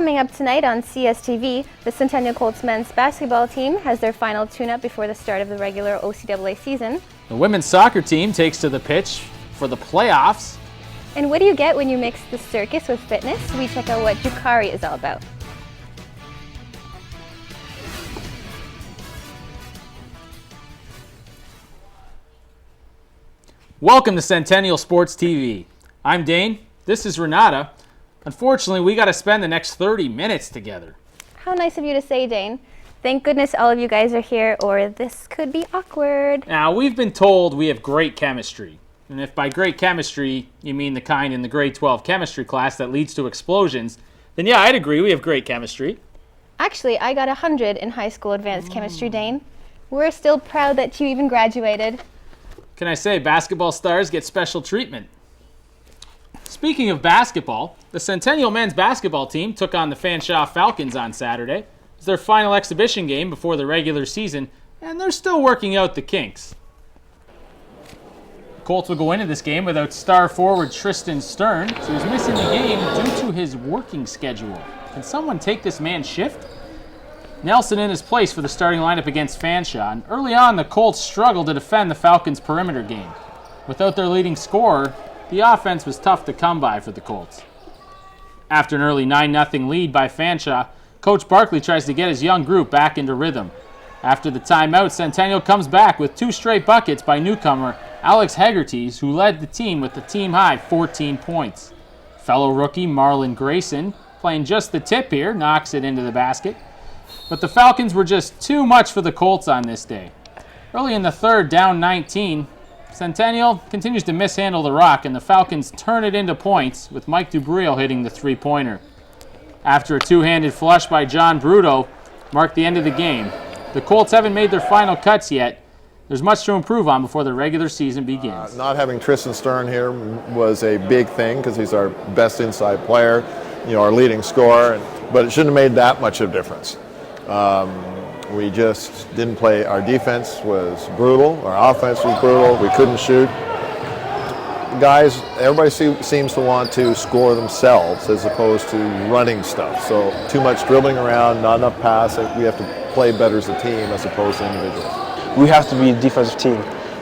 Coming up tonight on CSTV, the Centennial Colts men's basketball team has their final tune-up before the start of the regular OCAA season. The women's soccer team takes to the pitch for the playoffs. And what do you get when you mix the circus with fitness? We check out what Degrassi is all about. Welcome to Centennial Sports TV. I'm Dane. This is Renata. Unfortunately, we got to spend the next 30 minutes together. How nice of you to say, Dane. Thank goodness all of you guys are here, or this could be awkward. Now, we've been told we have great chemistry. And if by great chemistry you mean the kind in the grade 12 chemistry class that leads to explosions, then yeah, I'd agree we have great chemistry. Actually, I got 100 in high school advanced chemistry, Dane. We're still proud that you even graduated. Can I say basketball stars get special treatment? Speaking of basketball, the Centennial men's basketball team took on the Fanshawe Falcons on Saturday. It was their final exhibition game before the regular season, and they're still working out the kinks. Colts will go into this game without star forward Tristan Stern, so he's missing the game due to his working schedule. Can someone take this man's shift? Nelson in his place for the starting lineup against Fanshawe, and early on the Colts struggled to defend the Falcons' perimeter game. Without their leading scorer, the offense was tough to come by for the Colts. After an early 9-0 lead by Fanshawe, Coach Barkley tries to get his young group back into rhythm. After the timeout, Centennial comes back with 2 straight buckets by newcomer Alex Hegarties, who led the team with the team-high 14 points. Fellow rookie Marlon Grayson, playing just the tip here, knocks it into the basket. But the Falcons were just too much for the Colts on this day. Early in the third, down 19, Centennial continues to mishandle the rock, and the Falcons turn it into points, with Mike Dubriel hitting the three-pointer. After a two-handed flush by John Bruto marked the end of the game. The Colts haven't made their final cuts yet. There's much to improve on before the regular season begins. Not having Tristan Stern here was a big thing because he's our best inside player, our leading scorer, but it shouldn't have made that much of a difference. We just didn't play. Our defense was brutal. Our offense was brutal. We couldn't shoot. Guys, everybody seems to want to score themselves as opposed to running stuff. So too much dribbling around, not enough passing. We have to play better as a team as opposed to individuals. We have to be a defensive team.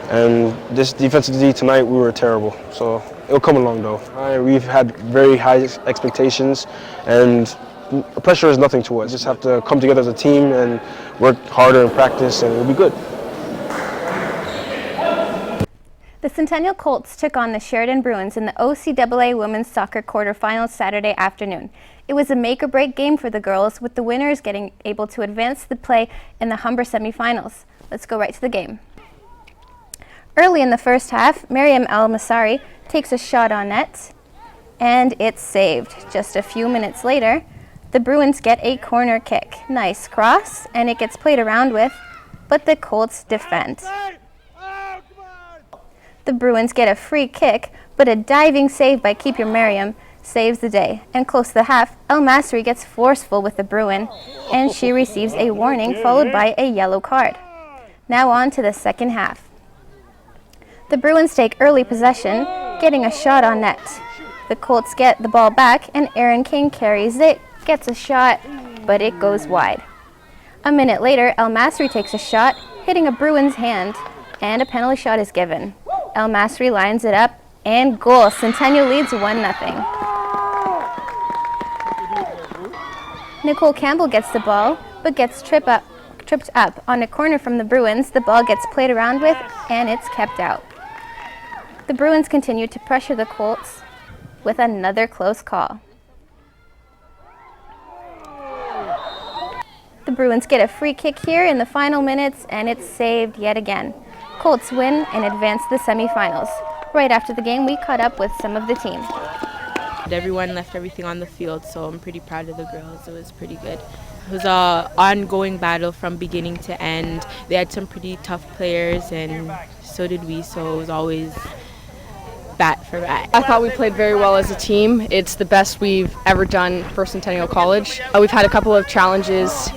And this defensive D tonight, we were terrible. So it'll come along though. We've had very high expectations, and pressure is nothing to us. Just have to come together as a team and work harder in practice, and it'll be good. The Centennial Colts took on the Sheridan Bruins in the OCAA women's soccer quarterfinals Saturday afternoon. It was a make-or-break game for the girls, with the winners getting able to advance the play in the Humber semifinals. Let's go right to the game. Early in the first half, Mariam El-Masari takes a shot on net, and it's saved. Just a few minutes later, the Bruins get a corner kick. Nice cross, and it gets played around with, but the Colts defend. The Bruins get a free kick, but a diving save by keeper Mariam saves the day. And close to the half, El Masri gets forceful with the Bruin, and she receives a warning followed by a yellow card. Now on to the second half. The Bruins take early possession, getting a shot on net. The Colts get the ball back, and Aaron King carries it, gets a shot, but it goes wide. A minute later, El Masri takes a shot, hitting a Bruins hand, and a penalty shot is given. El Masri lines it up, and goal. Centennial leads 1-0. Nicole Campbell gets the ball, but gets tripped up on a corner from the Bruins. The ball gets played around with, and it's kept out. The Bruins continue to pressure the Colts with another close call. The Bruins get a free kick here in the final minutes, and it's saved yet again. Colts win and advance to the semifinals. Right after the game, we caught up with some of the team. Everyone left everything on the field, so I'm pretty proud of the girls. It was pretty good. It was an ongoing battle from beginning to end. They had some pretty tough players, and so did we, so it was always bat for bat. I thought we played very well as a team. It's the best we've ever done for Centennial College. We've had a couple of challenges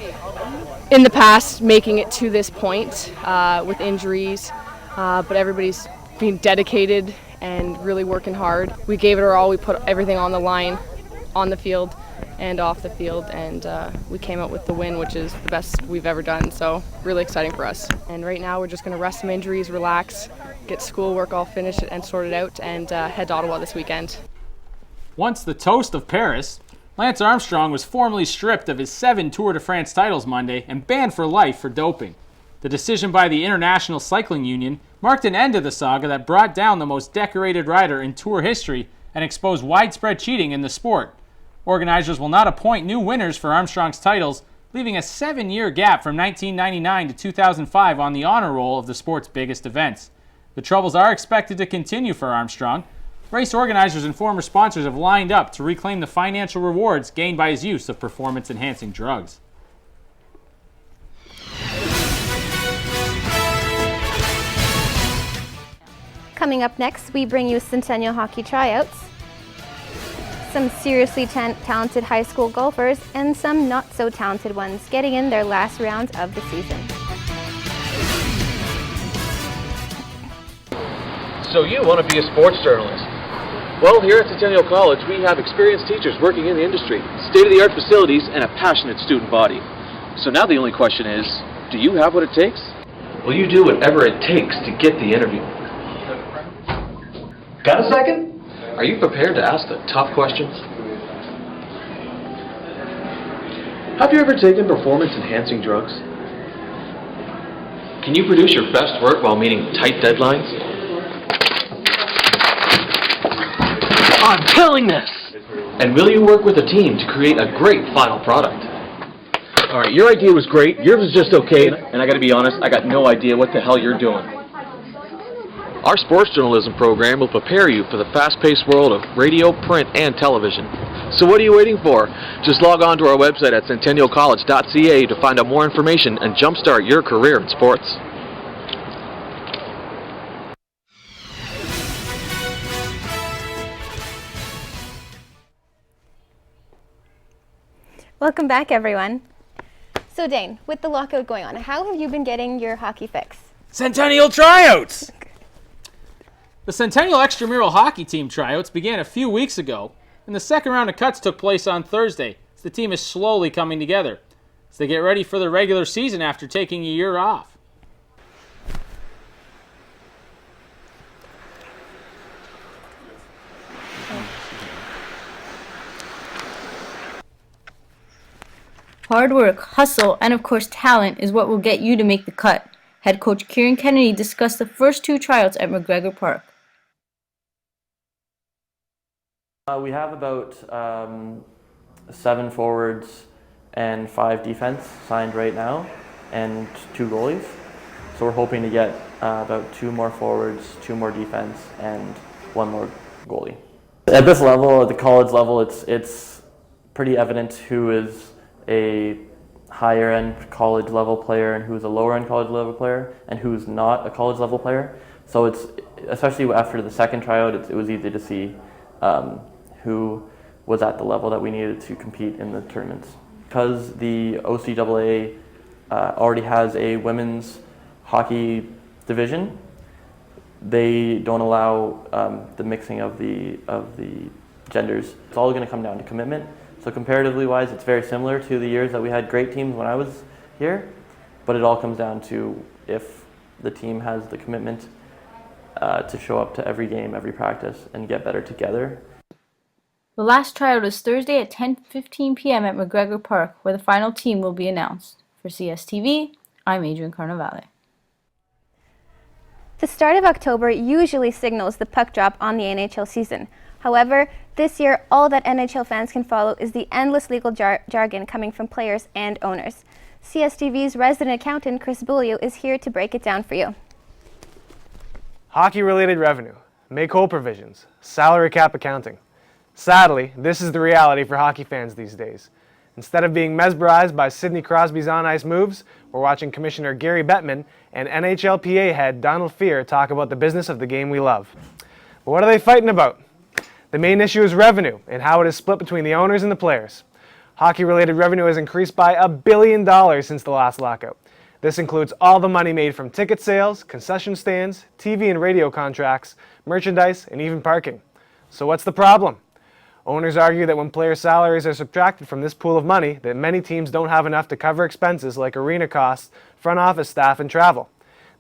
in the past making it to this point with injuries, but everybody's been dedicated and really working hard. We gave it our all. We put everything on the line on the field, and off the field, and we came out with the win, which is the best we've ever done, so really exciting for us. And right now we're just going to rest some injuries, relax, get schoolwork all finished and sorted out, and head to Ottawa this weekend. Once the toast of Paris, Lance Armstrong was formally stripped of his 7 Tour de France titles Monday and banned for life for doping. The decision by the International Cycling Union marked an end to the saga that brought down the most decorated rider in Tour history and exposed widespread cheating in the sport. Organizers will not appoint new winners for Armstrong's titles, leaving a 7-year gap from 1999 to 2005 on the honor roll of the sport's biggest events. The troubles are expected to continue for Armstrong. Race organizers and former sponsors have lined up to reclaim the financial rewards gained by his use of performance-enhancing drugs. Coming up next, we bring you Centennial hockey tryouts, some seriously talented high school golfers, and some not-so-talented ones getting in their last rounds of the season. So you want to be a sports journalist? Well, here at Centennial College, we have experienced teachers working in the industry, state-of-the-art facilities, and a passionate student body. So now the only question is, do you have what it takes? Will you do whatever it takes to get the interview? Got a second? Are you prepared to ask the tough questions? Have you ever taken performance-enhancing drugs? Can you produce your best work while meeting tight deadlines? I'm killing this! And will you work with a team to create a great final product? Alright, your idea was great, yours was just okay, and I gotta be honest, I got no idea what the hell you're doing. Our sports journalism program will prepare you for the fast-paced world of radio, print, and television. So what are you waiting for? Just log on to our website at centennialcollege.ca to find out more information and jumpstart your career in sports. Welcome back, everyone. So Dane, with the lockout going on, how have you been getting your hockey fix? Centennial tryouts! The Centennial extramural hockey team tryouts began a few weeks ago, and the second round of cuts took place on Thursday, as the team is slowly coming together, as they get ready for the regular season after taking a year off. Hard work, hustle, and of course talent is what will get you to make the cut. Head coach Kieran Kennedy discussed the first 2 tryouts at McGregor Park. We have about 7 forwards and 5 defense signed right now, and 2 goalies. So we're hoping to get about 2 more forwards, 2 more defense, and 1 more goalie. At this level, at the college level, it's pretty evident who is a higher end college level player and who's a lower end college level player and who's not a college level player. So it's, especially after the second tryout, it was easy to see who was at the level that we needed to compete in the tournaments. Because the OCAA already has a women's hockey division, they don't allow the mixing of the genders. It's all going to come down to commitment. So comparatively wise, it's very similar to the years that we had great teams when I was here, but it all comes down to if the team has the commitment to show up to every game, every practice, and get better together. The last tryout is Thursday at 10:15 p.m. at McGregor Park, where the final team will be announced. For CSTV, I'm Adrian Carnavale. The start of October usually signals the puck drop on the NHL season. However, this year, all that NHL fans can follow is the endless legal jargon coming from players and owners. CSTV's resident accountant, Chris Bulio, is here to break it down for you. Hockey-related revenue, make-whole provisions, salary cap accounting. Sadly, this is the reality for hockey fans these days. Instead of being mesmerized by Sidney Crosby's on-ice moves, we're watching Commissioner Gary Bettman and NHLPA head Donald Fehr talk about the business of the game we love. But what are they fighting about? The main issue is revenue and how it is split between the owners and the players. Hockey-related revenue has increased by $1 billion since the last lockout. This includes all the money made from ticket sales, concession stands, TV and radio contracts, merchandise, and even parking. So what's the problem? Owners argue that when player salaries are subtracted from this pool of money, that many teams don't have enough to cover expenses like arena costs, front office staff, and travel.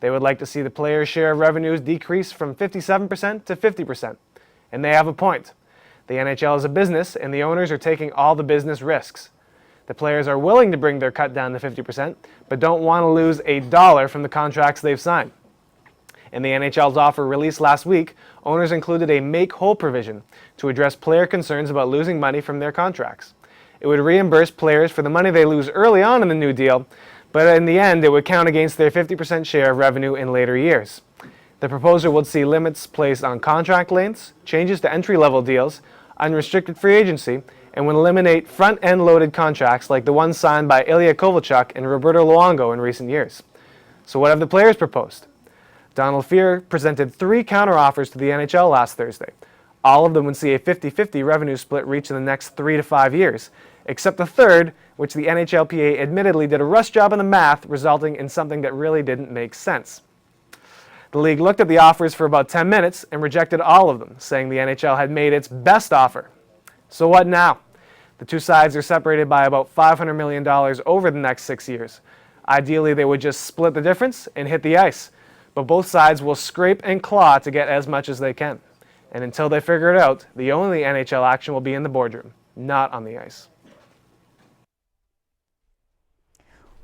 They would like to see the players' share of revenues decrease from 57% to 50%. And they have a point. The NHL is a business, and the owners are taking all the business risks. The players are willing to bring their cut down to 50%, but don't want to lose a dollar from the contracts they've signed. In the NHL's offer released last week, owners included a make-whole provision to address player concerns about losing money from their contracts. It would reimburse players for the money they lose early on in the new deal, but in the end, it would count against their 50% share of revenue in later years. The proposal would see limits placed on contract lengths, changes to entry-level deals, unrestricted free agency, and would eliminate front-end loaded contracts like the ones signed by Ilya Kovalchuk and Roberto Luongo in recent years. So what have the players proposed? Donald Fehr presented 3 counteroffers to the NHL last Thursday. All of them would see a 50-50 revenue split reached in the next 3 to 5 years, except the third, which the NHLPA admittedly did a rush job on the math, resulting in something that really didn't make sense. The league looked at the offers for about 10 minutes and rejected all of them, saying the NHL had made its best offer. So what now? The two sides are separated by about $500 million over the next 6 years. Ideally, they would just split the difference and hit the ice. But both sides will scrape and claw to get as much as they can. And until they figure it out, the only NHL action will be in the boardroom, not on the ice.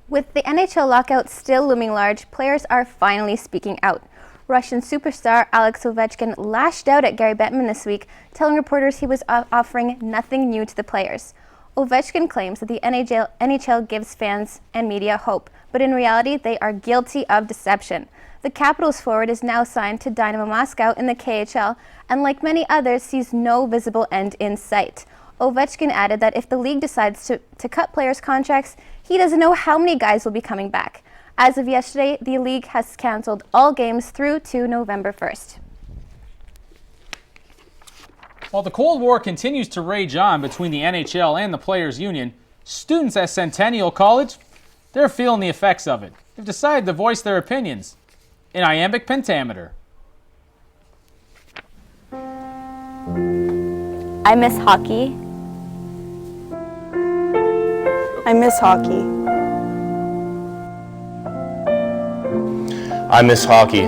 With the NHL lockout still looming large, players are finally speaking out. Russian superstar Alex Ovechkin lashed out at Gary Bettman this week, telling reporters he was offering nothing new to the players. Ovechkin claims that the NHL gives fans and media hope, but in reality they are guilty of deception. The Capitals forward is now signed to Dynamo Moscow in the KHL, and like many others, sees no visible end in sight. Ovechkin added that if the league decides to cut players' contracts, he doesn't know how many guys will be coming back. As of yesterday, the league has canceled all games through to November 1st. While the Cold War continues to rage on between the NHL and the Players' Union, students at Centennial College, they're feeling the effects of it. They've decided to voice their opinions in iambic pentameter. I miss hockey. I miss hockey. I miss hockey.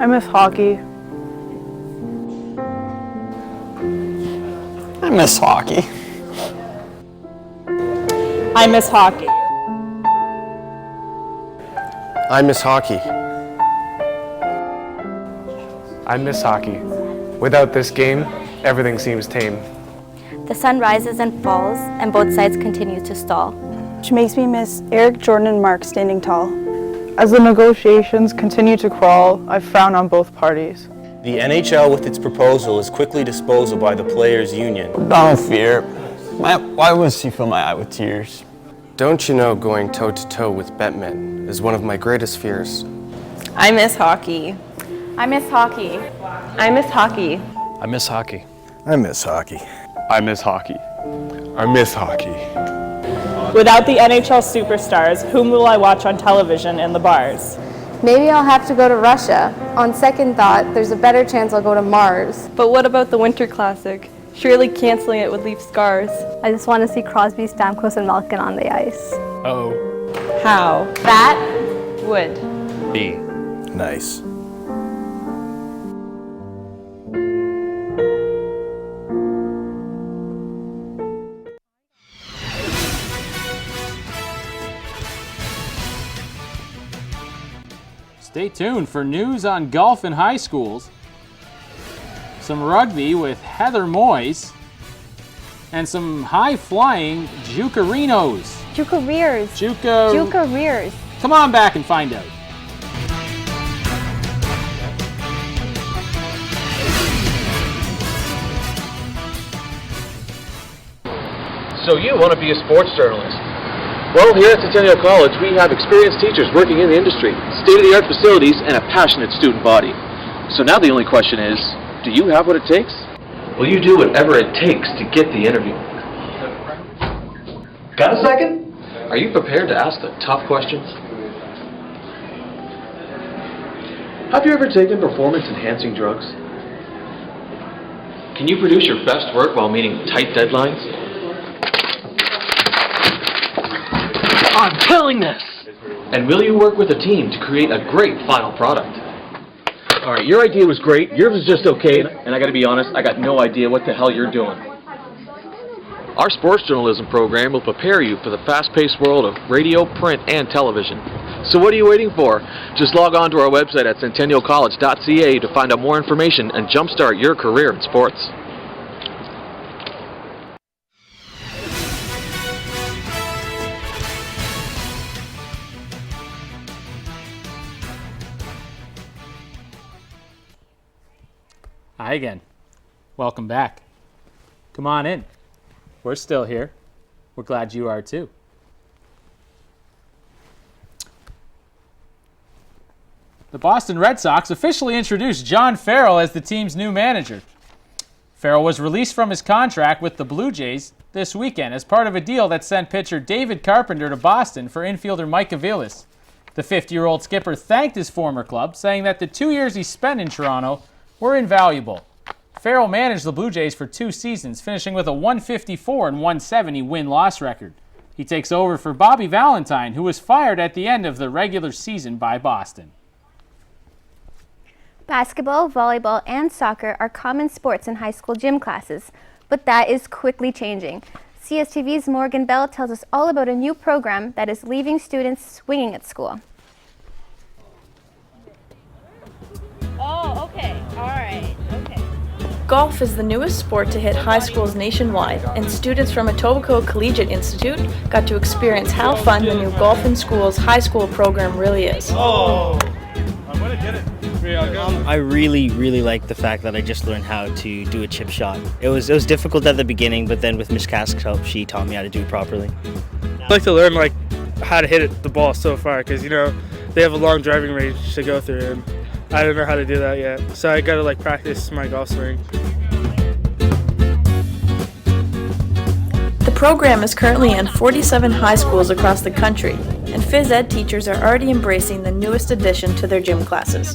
I miss hockey. I miss hockey. I miss hockey. I miss hockey. I miss hockey. Without this game, everything seems tame. The sun rises and falls, and both sides continue to stall. Which makes me miss Eric, Jordan, and Mark standing tall. As the negotiations continue to crawl, I frown on both parties. The NHL with its proposal is quickly disposed of by the Players' Union. Donald Fehr. Why must he fill my eye with tears? Don't you know going toe-to-toe with Bettman is one of my greatest fears? I miss hockey. I miss hockey. I miss hockey. I miss hockey. I miss hockey. I miss hockey. I miss hockey. Without the NHL superstars, whom will I watch on television in the bars? Maybe I'll have to go to Russia. On second thought, there's a better chance I'll go to Mars. But what about the Winter Classic? Surely canceling it would leave scars. I just want to see Crosby, Stamkos, and Malkin on the ice. Uh-oh. How? That would be nice. Stay tuned for news on golf in high schools, some rugby with Heather Moyes, and some high-flying Jucarinos. Jucareers. Jucareers. Come on back and find out. So you want to be a sports journalist? Well, here at Centennial College, we have experienced teachers working in the industry, state-of-the-art facilities, and a passionate student body. So now the only question is, do you have what it takes? Will you do whatever it takes to get the interview? Got a second? Are you prepared to ask the tough questions? Have you ever taken performance-enhancing drugs? Can you produce your best work while meeting tight deadlines? I'm killing this! And will you work with a team to create a great final product? All right, your idea was great, yours was just okay, and I gotta be honest, I got no idea what the hell you're doing. Our sports journalism program will prepare you for the fast-paced world of radio, print, and television. So what are you waiting for? Just log on to our website at centennialcollege.ca to find out more information and jumpstart your career in sports. Hi again. Welcome back. Come on in. We're still here. We're glad you are too. The Boston Red Sox officially introduced John Farrell as the team's new manager. Farrell was released from his contract with the Blue Jays this weekend as part of a deal that sent pitcher David Carpenter to Boston for infielder Mike Aviles. The 50-year-old skipper thanked his former club, saying that the 2 years he spent in Toronto were invaluable. Farrell managed the Blue Jays for 2 seasons, finishing with a 154 and 170 win-loss record. He takes over for Bobby Valentine, who was fired at the end of the regular season by Boston. Basketball, volleyball, and soccer are common sports in high school gym classes, but that is quickly changing. CSTV's Morgan Bell tells us all about a new program that is leaving students swinging at school. Oh, okay. All right. Okay. Golf is the newest sport to hit high schools nationwide, and students from Etobicoke Collegiate Institute got to experience how fun the new Golf in Schools high school program really is. Oh, I'm gonna get it. I really like the fact that I just learned how to do a chip shot. It was difficult at the beginning, but then with Miss Kask's help, she taught me how to do it properly. I'd like to learn how to hit the ball so far, because they have a long driving range to go through, and I don't know how to do that yet. So I gotta practice my golf swing. The program is currently in 47 high schools across the country, and phys ed teachers are already embracing the newest addition to their gym classes.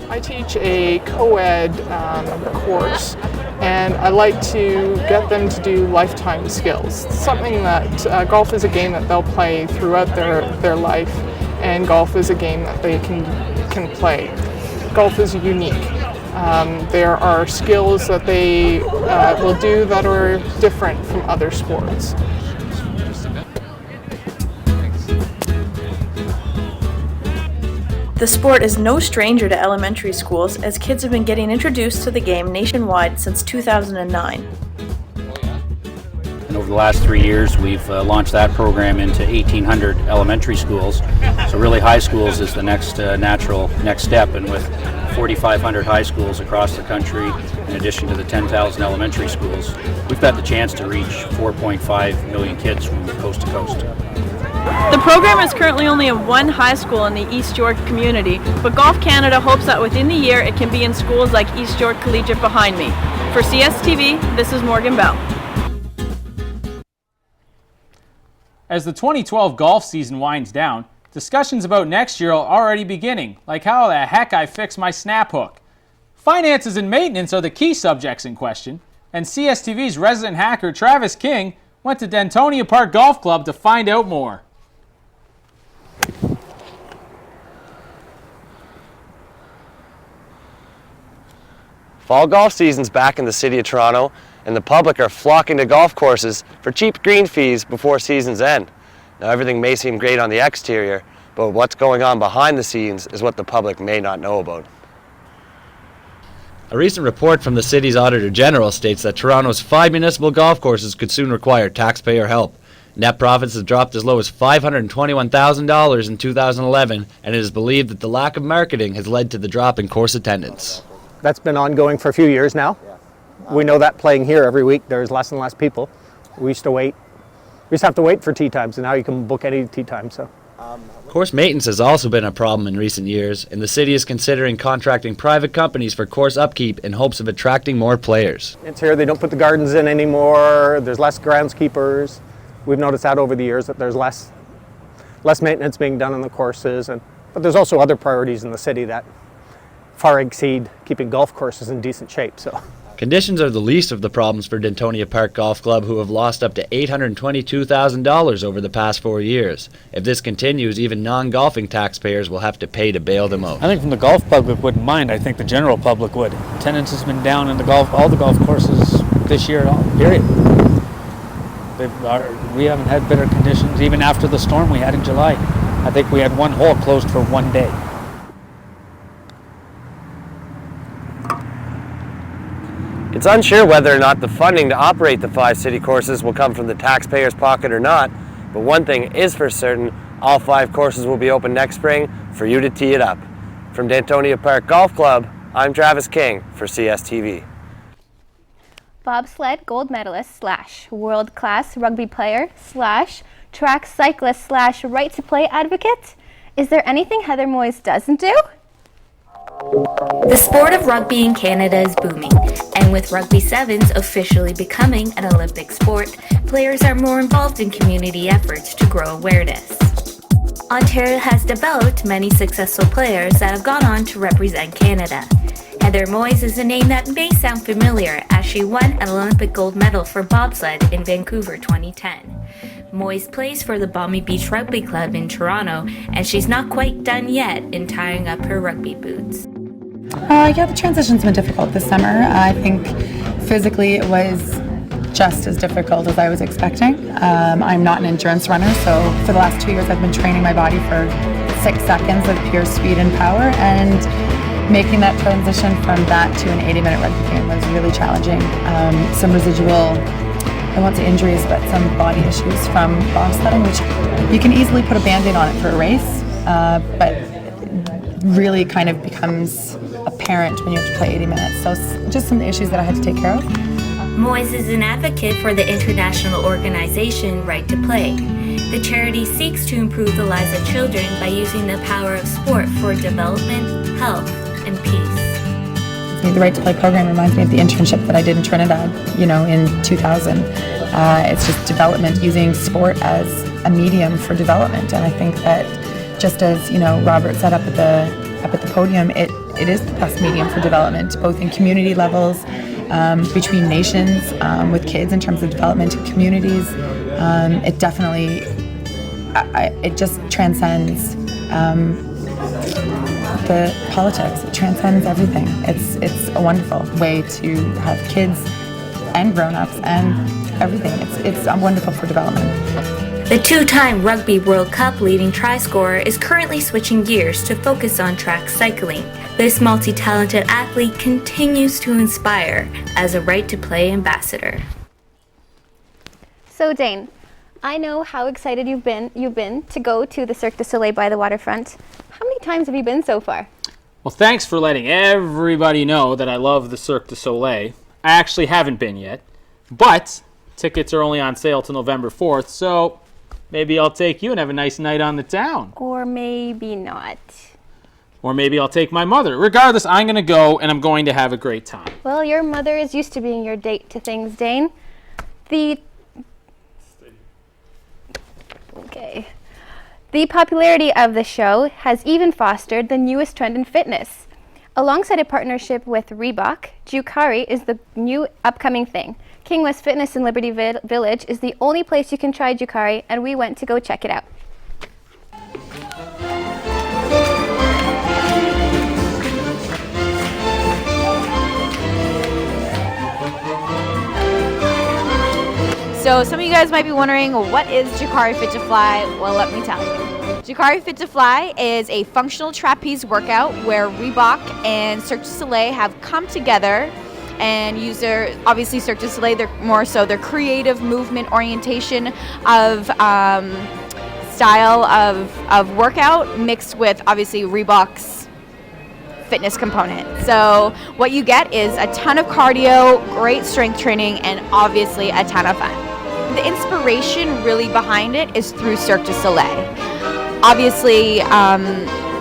I teach a co-ed course, and I like to get them to do lifetime skills. Something that golf is a game that they'll play throughout their life, and golf is a game that they can play. Golf is unique. There are skills that they will do that are different from other sports. The sport is no stranger to elementary schools, as kids have been getting introduced to the game nationwide since 2009. And over the last 3 years, we've launched that program into 1,800 elementary schools. So really high schools is the next natural next step, and with 4,500 high schools across the country, in addition to the 10,000 elementary schools, we've got the chance to reach 4.5 million kids from coast to coast. The program is currently only in one high school in the East York community, but Golf Canada hopes that within the year it can be in schools like East York Collegiate behind me. For CSTV, this is Morgan Bell. As the 2012 golf season winds down, discussions about next year are already beginning, like how the heck I fix my snap hook. Finances and maintenance are the key subjects in question, and CSTV's resident hacker Travis King went to Dentonia Park Golf Club to find out more. Fall golf season's back in the city of Toronto, and the public are flocking to golf courses for cheap green fees before season's end. Now, everything may seem great on the exterior, but what's going on behind the scenes is what the public may not know about. A recent report from the city's Auditor General states that Toronto's 5 municipal golf courses could soon require taxpayer help. Net profits have dropped as low as $521,000 in 2011, and it is believed that the lack of marketing has led to the drop in course attendance. That's been ongoing for a few years now. We know that playing here every week, there's less and less people. We used to have to wait for tee times, and now you can book any tee time. So. Course maintenance has also been a problem in recent years, and the city is considering contracting private companies for course upkeep in hopes of attracting more players. It's here, they don't put the gardens in anymore, there's less groundskeepers. We've noticed that over the years, that there's less maintenance being done on the courses, but there's also other priorities in the city that far exceed keeping golf courses in decent shape. So. Conditions are the least of the problems for Dentonia Park Golf Club, who have lost up to $822,000 over the past 4 years. If this continues, even non-golfing taxpayers will have to pay to bail them out. I think from the golf public wouldn't mind. I think the general public would. Attendance has been down in all the golf courses this year at all, period. We haven't had better conditions, even after the storm we had in July. I think we had one hole closed for one day. It's unsure whether or not the funding to operate the 5 city courses will come from the taxpayers' pocket or not, but one thing is for certain, all 5 courses will be open next spring for you to tee it up. From Dentonia Park Golf Club, I'm Travis King for CSTV. Bobsled gold medalist / world-class rugby player / track cyclist / right-to-play advocate? Is there anything Heather Moyes doesn't do? The sport of rugby in Canada is booming, and with Rugby Sevens officially becoming an Olympic sport, players are more involved in community efforts to grow awareness. Ontario has developed many successful players that have gone on to represent Canada. Heather Moyes is a name that may sound familiar, as she won an Olympic gold medal for bobsled in Vancouver 2010. Moyes plays for the Balmy Beach Rugby Club in Toronto, and she's not quite done yet in tying up her rugby boots. Yeah, the transition's been difficult this summer. I think physically it was just as difficult as I was expecting. I'm not an endurance runner, so for the last 2 years I've been training my body for 6 seconds of pure speed and power, and making that transition from that to an 80-minute rugby game was really challenging. Some residual, I won't say injuries, but some body issues from bobsledding, which you can easily put a Band-Aid on it for a race, but really kind of becomes apparent when you have to play 80 minutes. So just some issues that I had to take care of. Moyes is an advocate for the international organization Right to Play. The charity seeks to improve the lives of children by using the power of sport for development, health, and peace. The Right to Play program reminds me of the internship that I did in Trinidad, in 2000. It's just development, using sport as a medium for development, and I think that just as Robert said up at the podium, it is the best medium for development, both in community levels, between nations, with kids in terms of development in communities. It definitely, it just transcends the politics. It transcends everything. It's a wonderful way to have kids and grown-ups and everything. It's wonderful for development. The 2-time Rugby World Cup leading try scorer is currently switching gears to focus on track cycling. This multi-talented athlete continues to inspire as a Right to Play ambassador. So Dane, I know how excited you've been to go to the Cirque du Soleil by the waterfront. How many times have you been so far? Well, thanks for letting everybody know that I love the Cirque du Soleil. I actually haven't been yet, but tickets are only on sale till November 4th, so maybe I'll take you and have a nice night on the town. Or maybe not. Or maybe I'll take my mother. Regardless, I'm going to go, and I'm going to have a great time. Well, your mother is used to being your date to things, Dane. The popularity of the show has even fostered the newest trend in fitness. Alongside a partnership with Reebok, Jukari is the new upcoming thing. King West Fitness in Liberty Village is the only place you can try Jukari, and we went to go check it out. So some of you guys might be wondering, what is Jukari Fit to Fly? Well, let me tell you. Jukari Fit to Fly is a functional trapeze workout where Reebok and Cirque du Soleil have come together and use their, obviously Cirque du Soleil, they're more so their creative movement orientation of style of workout mixed with obviously Reebok's fitness component. So what you get is a ton of cardio, great strength training, and obviously a ton of fun. The inspiration really behind it is through Cirque du Soleil. Obviously,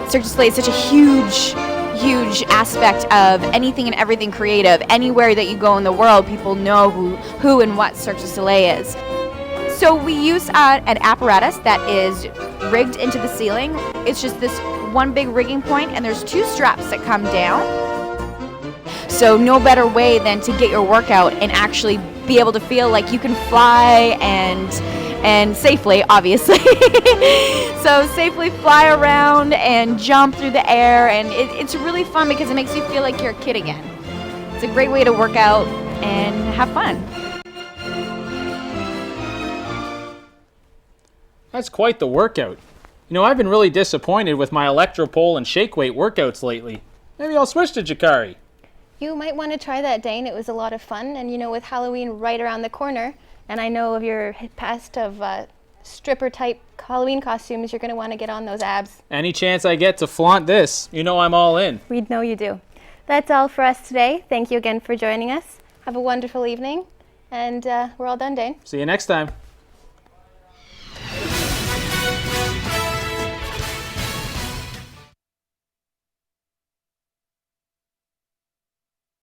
Cirque du Soleil is such a huge aspect of anything and everything creative. Anywhere that you go in the world, people know who and what Cirque du Soleil is. So we use an apparatus that is rigged into the ceiling. It's just this one big rigging point, and there's 2 straps that come down. So no better way than to get your workout and actually be able to feel like you can fly and safely, obviously. So safely fly around and jump through the air, and it's really fun because it makes you feel like you're a kid again. It's a great way to work out and have fun. That's quite the workout. You know, I've been really disappointed with my electro pole and shake weight workouts lately. Maybe I'll switch to Jikari. You might want to try that, Dane. It was a lot of fun, and you know, with Halloween right around the corner, and I know of your past of stripper-type Halloween costumes, you're going to want to get on those abs. Any chance I get to flaunt this, you know I'm all in. We know you do. That's all for us today. Thank you again for joining us. Have a wonderful evening, and we're all done, Dane. See you next time.